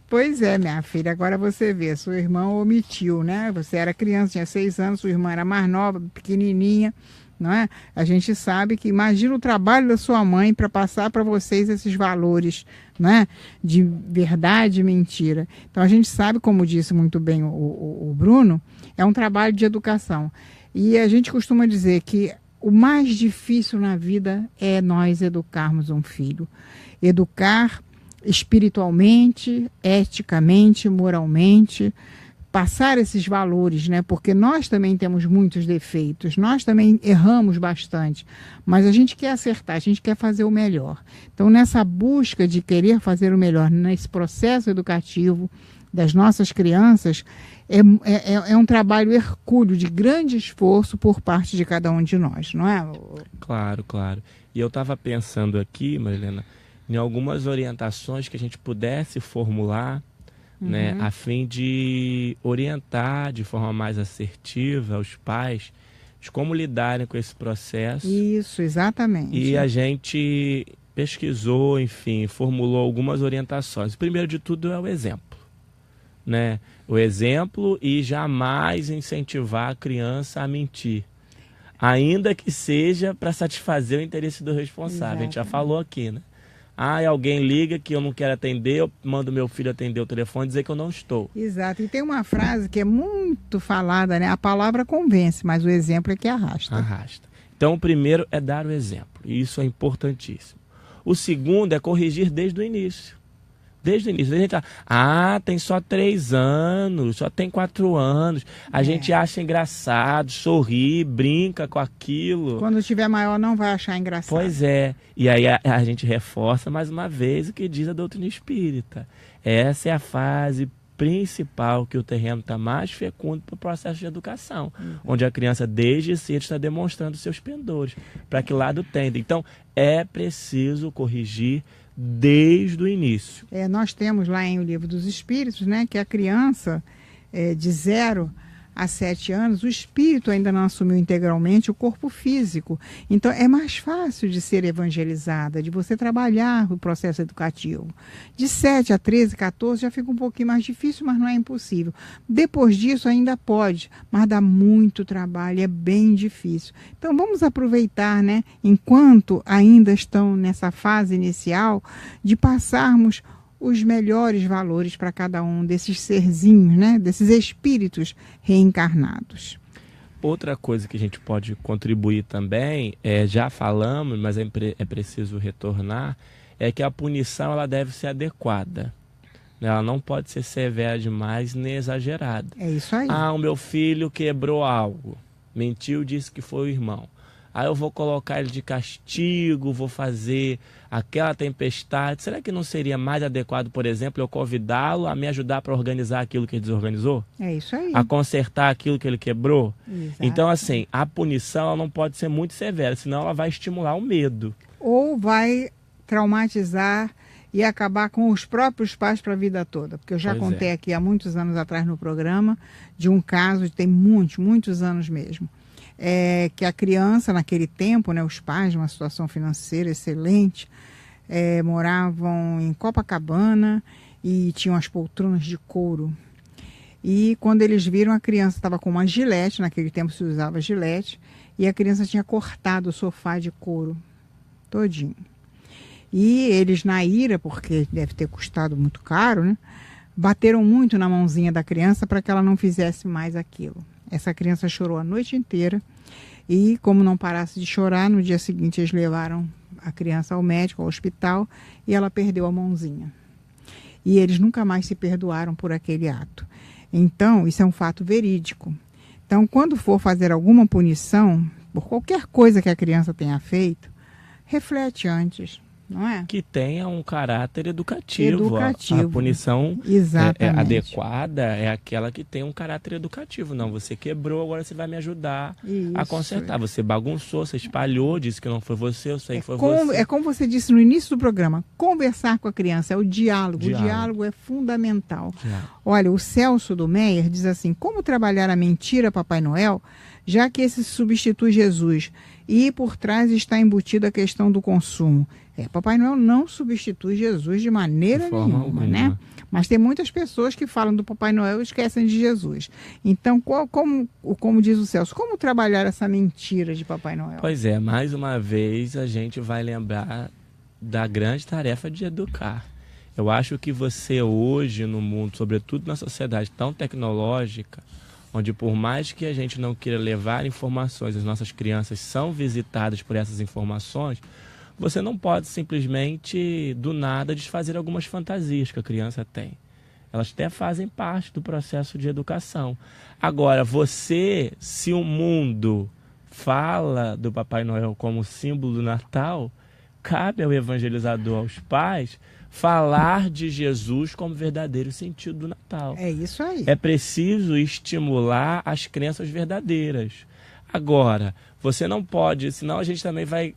Pois é, minha filha, agora você vê, sua irmã omitiu, né? Você era criança, tinha 6 anos, sua irmã era mais nova, pequenininha, não é? A gente sabe que, imagina o trabalho da sua mãe para passar para vocês esses valores, né? De verdade e mentira. Então a gente sabe, como disse muito bem o Bruno, é um trabalho de educação. E a gente costuma dizer que o mais difícil na vida é nós educarmos um filho. Educar espiritualmente, eticamente, moralmente, passar esses valores, né? Porque nós também temos muitos defeitos, nós também erramos bastante, mas a gente quer acertar, a gente quer fazer o melhor. Então, nessa busca de querer fazer o melhor, nesse processo educativo das nossas crianças, é um trabalho hercúleo, de grande esforço por parte de cada um de nós, não é? Claro, claro. E eu estava pensando aqui, Marilena, em algumas orientações que a gente pudesse formular, né, a fim de orientar de forma mais assertiva os pais de como lidarem com esse processo. Isso, exatamente. E a gente pesquisou, enfim, formulou algumas orientações. O primeiro de tudo é o exemplo, né? O exemplo e jamais incentivar a criança a mentir, ainda que seja para satisfazer o interesse do responsável. A gente já falou aqui, né? Alguém liga que eu não quero atender, eu mando meu filho atender o telefone e dizer que eu não estou. Exato. E tem uma frase que é muito falada, né? A palavra convence, mas o exemplo é que arrasta. Arrasta. Então, o primeiro é dar o exemplo. E isso é importantíssimo. O segundo é corrigir desde o início. Desde o início. A gente tem só 3 anos, só tem 4 anos. A gente acha engraçado, sorri, brinca com aquilo. Quando tiver maior não vai achar engraçado. Pois é. E aí a gente reforça mais uma vez o que diz a doutrina espírita. Essa é a fase principal, que o terreno está mais fecundo para o processo de educação, onde a criança desde cedo está demonstrando seus pendores, para que lado tende. Então, é preciso corrigir desde o início. Nós temos lá em O Livro dos Espíritos, né, que a criança de 0 a 7 anos, o espírito ainda não assumiu integralmente o corpo físico. Então, é mais fácil de ser evangelizada, de você trabalhar o processo educativo. De 7 a 13, 14, já fica um pouquinho mais difícil, mas não é impossível. Depois disso, ainda pode, mas dá muito trabalho, é bem difícil. Então, vamos aproveitar, né, enquanto ainda estão nessa fase inicial, de passarmos os melhores valores para cada um desses serzinhos, né? Desses espíritos reencarnados. Outra coisa que a gente pode contribuir também, já falamos, mas é preciso retornar, é que a punição ela deve ser adequada. Ela não pode ser severa demais nem exagerada. É isso aí. O meu filho quebrou algo, mentiu, disse que foi o irmão. Aí eu vou colocar ele de castigo, vou fazer aquela tempestade. Será que não seria mais adequado, por exemplo, eu convidá-lo a me ajudar para organizar aquilo que ele desorganizou? É isso aí. A consertar aquilo que ele quebrou? Exato. Então, assim, a punição ela não pode ser muito severa, senão ela vai estimular o medo. Ou vai traumatizar e acabar com os próprios pais para a vida toda. Porque eu já contei aqui há muitos anos atrás no programa de um caso, tem muitos anos mesmo, que a criança naquele tempo, né, os pais, numa situação financeira excelente, moravam em Copacabana e tinham as poltronas de couro. E quando eles viram, a criança estava com uma gilete, naquele tempo se usava gilete, e a criança tinha cortado o sofá de couro todinho. E eles, na ira, porque deve ter custado muito caro, né, bateram muito na mãozinha da criança para que ela não fizesse mais aquilo. Essa criança chorou a noite inteira e, como não parasse de chorar, no dia seguinte eles levaram a criança ao médico, ao hospital, e ela perdeu a mãozinha. E eles nunca mais se perdoaram por aquele ato. Então, isso é um fato verídico. Então, quando for fazer alguma punição, por qualquer coisa que a criança tenha feito, reflete antes, não é? Que tenha um caráter educativo. A punição adequada é aquela que tem um caráter educativo. Não, você quebrou, agora você vai me ajudar a consertar. Você bagunçou, você espalhou, disse que não foi você, eu sei que foi você. É como você disse no início do programa, conversar com a criança, é o diálogo. O diálogo é fundamental. Olha, o Celso do Meyer diz assim, como trabalhar a mentira, Papai Noel, já que esse substitui Jesus e por trás está embutida a questão do consumo. Papai Noel não substitui Jesus de maneira nenhuma, né? Mas tem muitas pessoas que falam do Papai Noel e esquecem de Jesus. Então, como diz o Celso, como trabalhar essa mentira de Papai Noel? Pois é, mais uma vez a gente vai lembrar da grande tarefa de educar. Eu acho que você hoje no mundo, sobretudo na sociedade tão tecnológica, onde por mais que a gente não queira levar informações, as nossas crianças são visitadas por essas informações, você não pode simplesmente, do nada, desfazer algumas fantasias que a criança tem. Elas até fazem parte do processo de educação. Agora, se o mundo fala do Papai Noel como símbolo do Natal, cabe ao evangelizador, aos pais, falar de Jesus como verdadeiro sentido do Natal. É isso aí. É preciso estimular as crenças verdadeiras. Agora, você não pode, senão a gente também vai...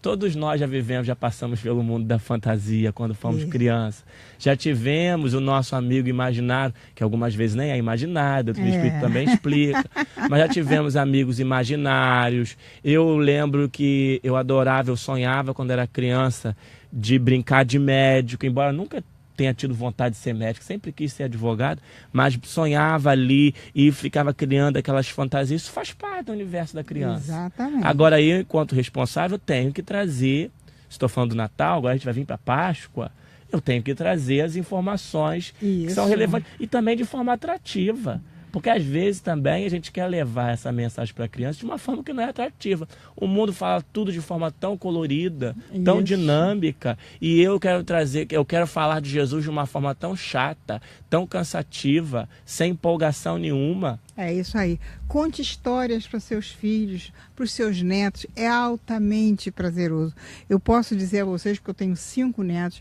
Todos nós já passamos pelo mundo da fantasia quando fomos crianças. Já tivemos o nosso amigo imaginário, que algumas vezes nem é imaginário, o Espírito também explica. Mas já tivemos amigos imaginários. Eu lembro que eu sonhava quando era criança de brincar de médico, embora nunca tenha tido vontade de ser médico, sempre quis ser advogado, mas sonhava ali e ficava criando aquelas fantasias. Isso faz parte do universo da criança. Exatamente. Agora eu, enquanto responsável, tenho que trazer, estou falando do Natal, agora a gente vai vir para a Páscoa, eu tenho que trazer as informações que são relevantes e também de forma atrativa. Porque às vezes também a gente quer levar essa mensagem para a criança de uma forma que não é atrativa. O mundo fala tudo de forma tão colorida, tão dinâmica, e eu quero falar de Jesus de uma forma tão chata, tão cansativa, sem empolgação nenhuma. É isso aí. Conte histórias para seus filhos, para os seus netos. É altamente prazeroso. Eu posso dizer a vocês, porque eu tenho 5 netos,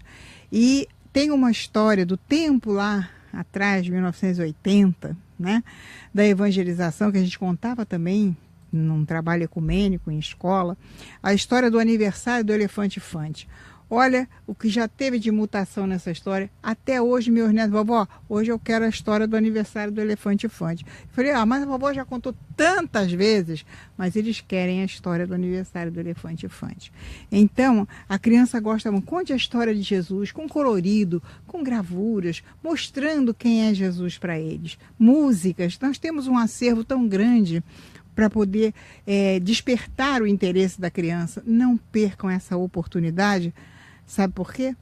e tem uma história do tempo lá atrás, de 1980, né, da evangelização, que a gente contava também num trabalho ecumênico em escola, a história do aniversário do Elefante Fante. Olha o que já teve de mutação nessa história. Até hoje, meus netos, vovó, hoje eu quero a história do aniversário do Elefante Fante. Eu falei, mas a vovó já contou tantas vezes, mas eles querem a história do aniversário do Elefante Fante. Então, a criança gosta muito. Conte a história de Jesus com colorido, com gravuras, mostrando quem é Jesus para eles. Músicas, nós temos um acervo tão grande para poder despertar o interesse da criança. Não percam essa oportunidade. Sabe por quê?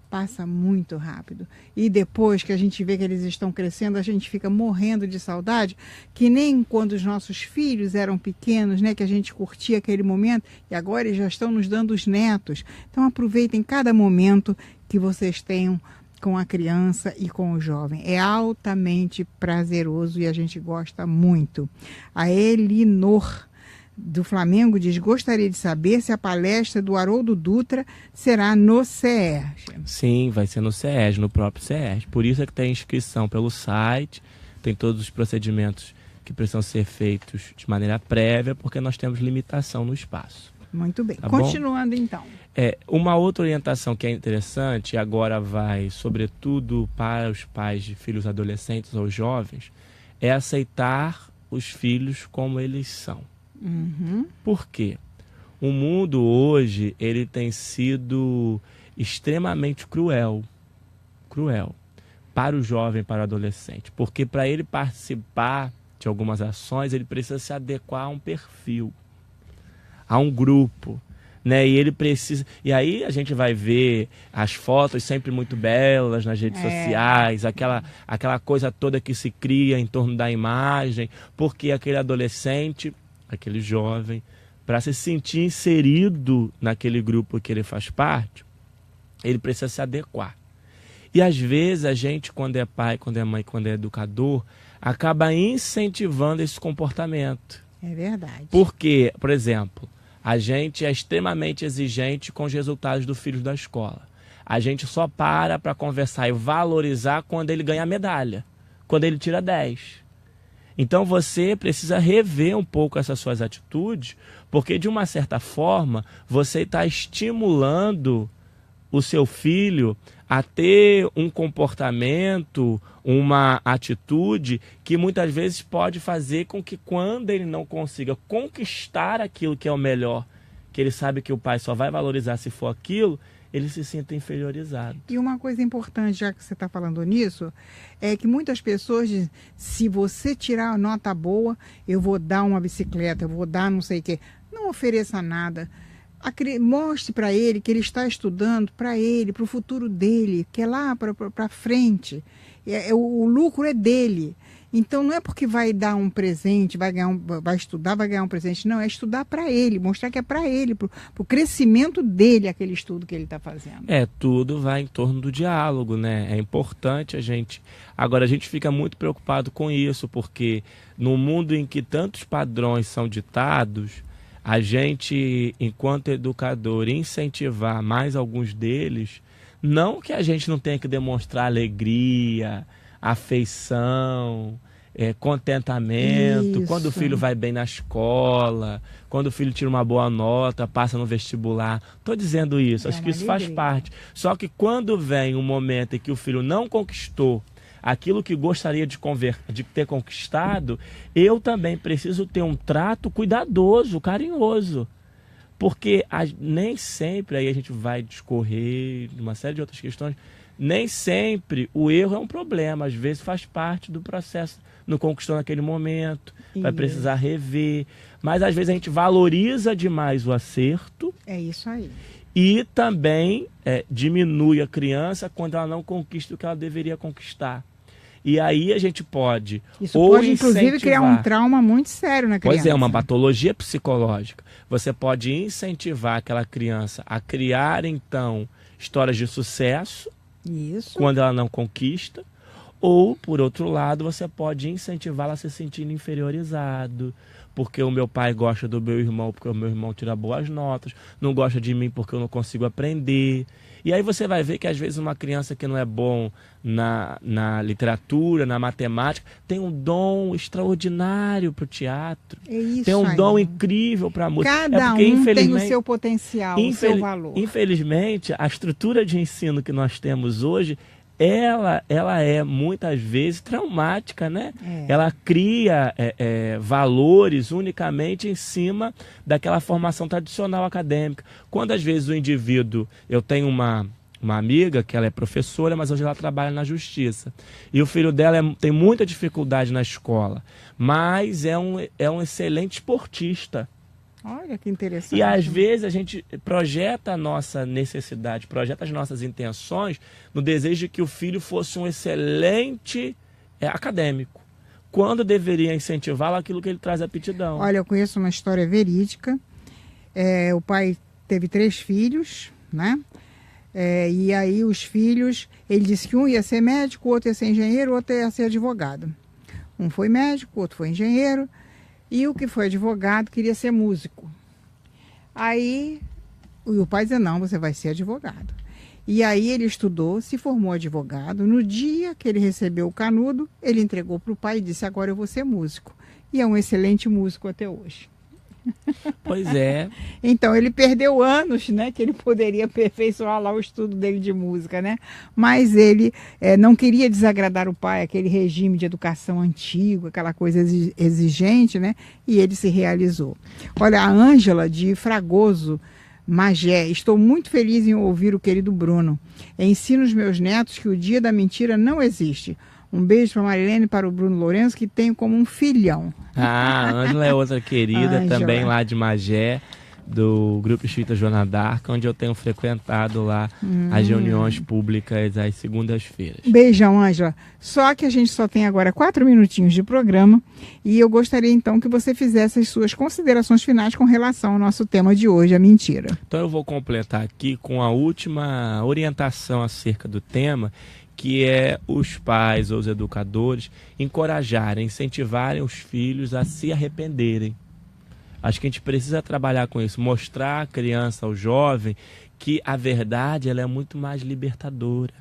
Passa muito rápido. E depois que a gente vê que eles estão crescendo, a gente fica morrendo de saudade, que nem quando os nossos filhos eram pequenos, né, que a gente curtia aquele momento, e agora eles já estão nos dando os netos. Então aproveitem cada momento que vocês tenham com a criança e com o jovem. É altamente prazeroso e a gente gosta muito. A Elinor do Flamengo diz: gostaria de saber se a palestra do Haroldo Dutra será no CERJ. Sim, vai ser no CERJ, no próprio CERJ. Por isso é que tem inscrição pelo site, tem todos os procedimentos que precisam ser feitos de maneira prévia, porque nós temos limitação no espaço. Muito bem. Tá Continuando bom? Então. Uma outra orientação que é interessante, e agora vai sobretudo para os pais de filhos adolescentes ou jovens, é aceitar os filhos como eles são. Uhum. Por quê? O mundo hoje ele tem sido extremamente cruel para o jovem, para o adolescente, porque para ele participar de algumas ações ele precisa se adequar a um perfil, a um grupo, né? E ele precisa. E aí a gente vai ver as fotos sempre muito belas nas redes sociais, aquela coisa toda que se cria em torno da imagem, porque aquele adolescente, aquele jovem, para se sentir inserido naquele grupo que ele faz parte, ele precisa se adequar. E às vezes a gente, quando é pai, quando é mãe, quando é educador, acaba incentivando esse comportamento. É verdade. Porque, por exemplo, a gente é extremamente exigente com os resultados do filho da escola. A gente só para conversar e valorizar quando ele ganha medalha, quando ele tira 10. Então você precisa rever um pouco essas suas atitudes, porque de uma certa forma você está estimulando o seu filho a ter um comportamento, uma atitude que muitas vezes pode fazer com que quando ele não consiga conquistar aquilo que é o melhor, que ele sabe que o pai só vai valorizar se for aquilo, ele se sinta inferiorizado. E uma coisa importante, já que você está falando nisso, é que muitas pessoas dizem: se você tirar a nota boa, eu vou dar uma bicicleta, eu vou dar não sei o quê. Não ofereça nada. Mostre para ele que ele está estudando para ele, para o futuro dele, que é lá para frente. O lucro é dele. Então não é porque vai dar um presente, vai estudar, vai ganhar um presente. Não, é estudar para ele, mostrar que é para ele, para o crescimento dele, aquele estudo que ele está fazendo. Tudo vai em torno do diálogo, né? É importante a gente... Agora, a gente fica muito preocupado com isso, porque no mundo em que tantos padrões são ditados, a gente, enquanto educador, incentivar mais alguns deles, não que a gente não tenha que demonstrar alegria, afeição, contentamento, quando o filho vai bem na escola, quando o filho tira uma boa nota, passa no vestibular. Estou dizendo isso, acho que isso faz parte. Só que quando vem um momento em que o filho não conquistou aquilo que gostaria de ter conquistado, eu também preciso ter um trato cuidadoso, carinhoso. Porque nem sempre, aí a gente vai discorrer de uma série de outras questões, nem sempre o erro é um problema, às vezes faz parte do processo, não conquistou naquele momento, vai precisar rever, mas às vezes a gente valoriza demais o acerto. É isso aí. E também diminui a criança quando ela não conquista o que ela deveria conquistar. E aí a gente pode... Isso pode, inclusive, criar um trauma muito sério na criança. Pois é, uma patologia psicológica. Você pode incentivar aquela criança a criar, então, histórias de sucesso, quando ela não conquista. Ou, por outro lado, você pode incentivá-la a se sentir inferiorizado. Porque o meu pai gosta do meu irmão, porque o meu irmão tira boas notas. Não gosta de mim porque eu não consigo aprender. E aí você vai ver que às vezes uma criança que não é bom na literatura, na matemática, tem um dom extraordinário para o teatro. Tem um dom incrível para a música. Cada um tem o seu potencial, o seu valor. Infelizmente, a estrutura de ensino que nós temos hoje, ela é muitas vezes traumática, né? Ela cria valores unicamente em cima daquela formação tradicional acadêmica. Quando às vezes o indivíduo... Eu tenho uma amiga que ela é professora, mas hoje ela trabalha na justiça. E o filho dela tem muita dificuldade na escola, mas é um excelente esportista. Olha que interessante. E às vezes a gente projeta a nossa necessidade, projeta as nossas intenções no desejo de que o filho fosse um excelente acadêmico, quando deveria incentivá-lo aquilo que ele traz aptidão. Olha, eu conheço uma história verídica. O pai teve 3 filhos, né? E aí os filhos, ele disse que um ia ser médico, o outro ia ser engenheiro, o outro ia ser advogado. Um foi médico, o outro foi engenheiro. E o que foi advogado queria ser músico. Aí o pai dizia, não, você vai ser advogado. E aí ele estudou, se formou advogado. No dia que ele recebeu o canudo, ele entregou para o pai e disse, agora eu vou ser músico. E é um excelente músico até hoje. Pois é. Então ele perdeu anos, né, que ele poderia aperfeiçoar lá o estudo dele de música, né? Mas ele não queria desagradar o pai, aquele regime de educação antigo, aquela coisa exigente, né? E ele se realizou. Olha, a Ângela de Fragoso, Magé, estou muito feliz em ouvir o querido Bruno. Ensino os meus netos que o dia da mentira não existe. Um beijo para a Marilene e para o Bruno Lourenço, que tenho como um filhão. Ah, a Ângela é outra querida, Ângela. Também lá de Magé, do Grupo Espírita Joana d'Arc, onde eu tenho frequentado lá as reuniões públicas às segundas-feiras. Beijão, Ângela. Só que a gente só tem agora 4 minutinhos de programa e eu gostaria então que você fizesse as suas considerações finais com relação ao nosso tema de hoje, a mentira. Então eu vou completar aqui com a última orientação acerca do tema, que é os pais ou os educadores encorajarem, incentivarem os filhos a se arrependerem. Acho que a gente precisa trabalhar com isso, mostrar à criança, ao jovem, que a verdade ela é muito mais libertadora.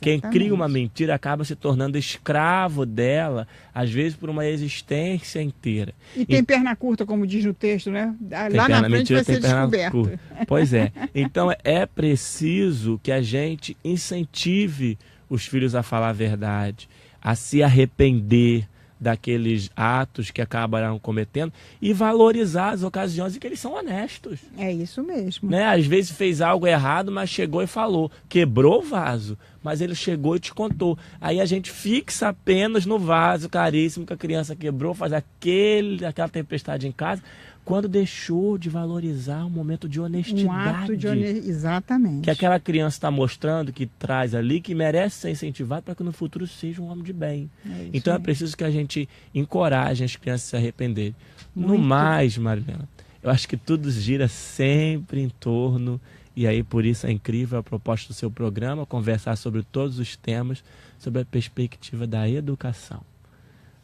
Quem cria uma mentira acaba se tornando escravo dela, às vezes por uma existência inteira. E tem perna curta, como diz no texto, né? Lá na frente vai ser descoberto. Pois é. Então é preciso que a gente incentive os filhos a falar a verdade, a se arrepender daqueles atos que acabaram cometendo e valorizar as ocasiões em que eles são honestos. É isso mesmo. Né? Às vezes fez algo errado, mas chegou e falou. Quebrou o vaso, mas ele chegou e te contou. Aí a gente fixa apenas no vaso caríssimo que a criança quebrou, faz aquela tempestade em casa, quando deixou de valorizar um momento de honestidade. Um ato de honestidade, exatamente. Que aquela criança está mostrando, que traz ali, que merece ser incentivado para que no futuro seja um homem de bem. Então é preciso que a gente encoraje as crianças a se arrependerem. No mais, Marilena, eu acho que tudo gira sempre em torno, e aí por isso é incrível a proposta do seu programa, conversar sobre todos os temas, sobre a perspectiva da educação.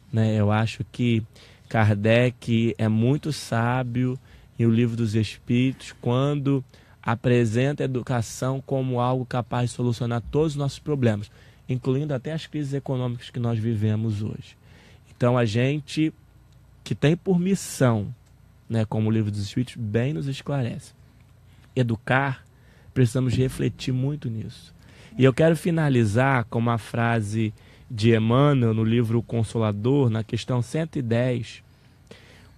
Né? Eu acho que Kardec é muito sábio em O Livro dos Espíritos quando apresenta a educação como algo capaz de solucionar todos os nossos problemas, incluindo até as crises econômicas que nós vivemos hoje. Então a gente que tem por missão, né, como o Livro dos Espíritos bem nos esclarece, educar, precisamos refletir muito nisso. E eu quero finalizar com uma frase de Emmanuel no livro O Consolador, na questão 110,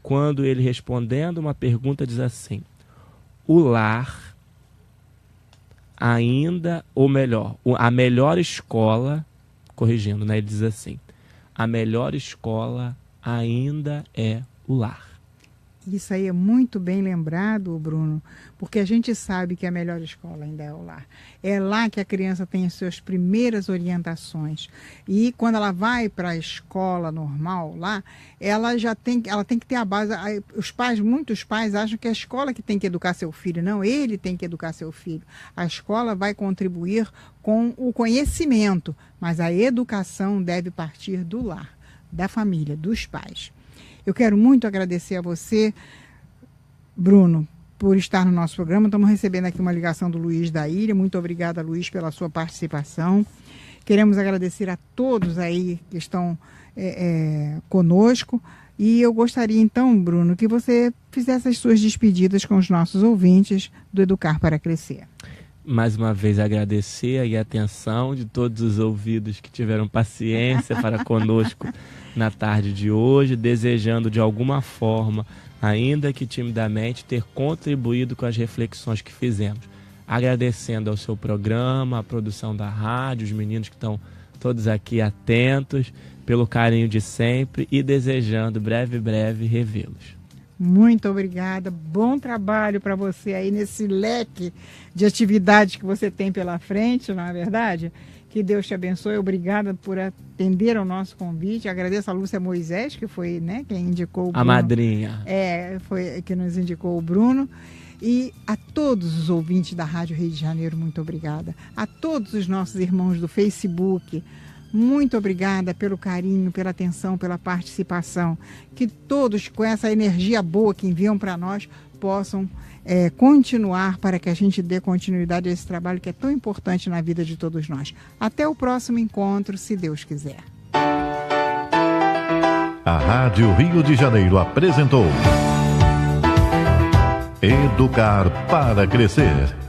quando ele, respondendo uma pergunta, diz assim: o lar ainda, ou melhor, a melhor escola, corrigindo, né, ele diz assim, a melhor escola ainda é o lar. Isso aí é muito bem lembrado, Bruno, porque a gente sabe que a melhor escola ainda é o lar. É lá que a criança tem as suas primeiras orientações. E quando ela vai para a escola normal lá, ela tem que ter a base. Muitos pais acham que é a escola que tem que educar seu filho. Não, ele tem que educar seu filho. A escola vai contribuir com o conhecimento, mas a educação deve partir do lar, da família, dos pais. Eu quero muito agradecer a você, Bruno, por estar no nosso programa. Estamos recebendo aqui uma ligação do Luiz da Ilha. Muito obrigada, Luiz, pela sua participação. Queremos agradecer a todos aí que estão conosco. E eu gostaria, então, Bruno, que você fizesse as suas despedidas com os nossos ouvintes do Educar para Crescer. Mais uma vez agradecer a atenção de todos os ouvidos que tiveram paciência para conosco na tarde de hoje, desejando de alguma forma, ainda que timidamente, ter contribuído com as reflexões que fizemos. Agradecendo ao seu programa, à produção da rádio, os meninos que estão todos aqui atentos, pelo carinho de sempre e desejando breve revê-los. Muito obrigada, bom trabalho para você aí nesse leque de atividades que você tem pela frente, não é verdade? Que Deus te abençoe, obrigada por atender ao nosso convite. Agradeço a Lúcia Moisés, que foi, né, quem indicou o Bruno. A madrinha. Foi que nos indicou o Bruno. E a todos os ouvintes da Rádio Rio de Janeiro, muito obrigada. A todos os nossos irmãos do Facebook, muito obrigada pelo carinho, pela atenção, pela participação. Que todos, com essa energia boa que enviam para nós, possam continuar para que a gente dê continuidade a esse trabalho que é tão importante na vida de todos nós. Até o próximo encontro, se Deus quiser. A Rádio Rio de Janeiro apresentou Educar para Crescer.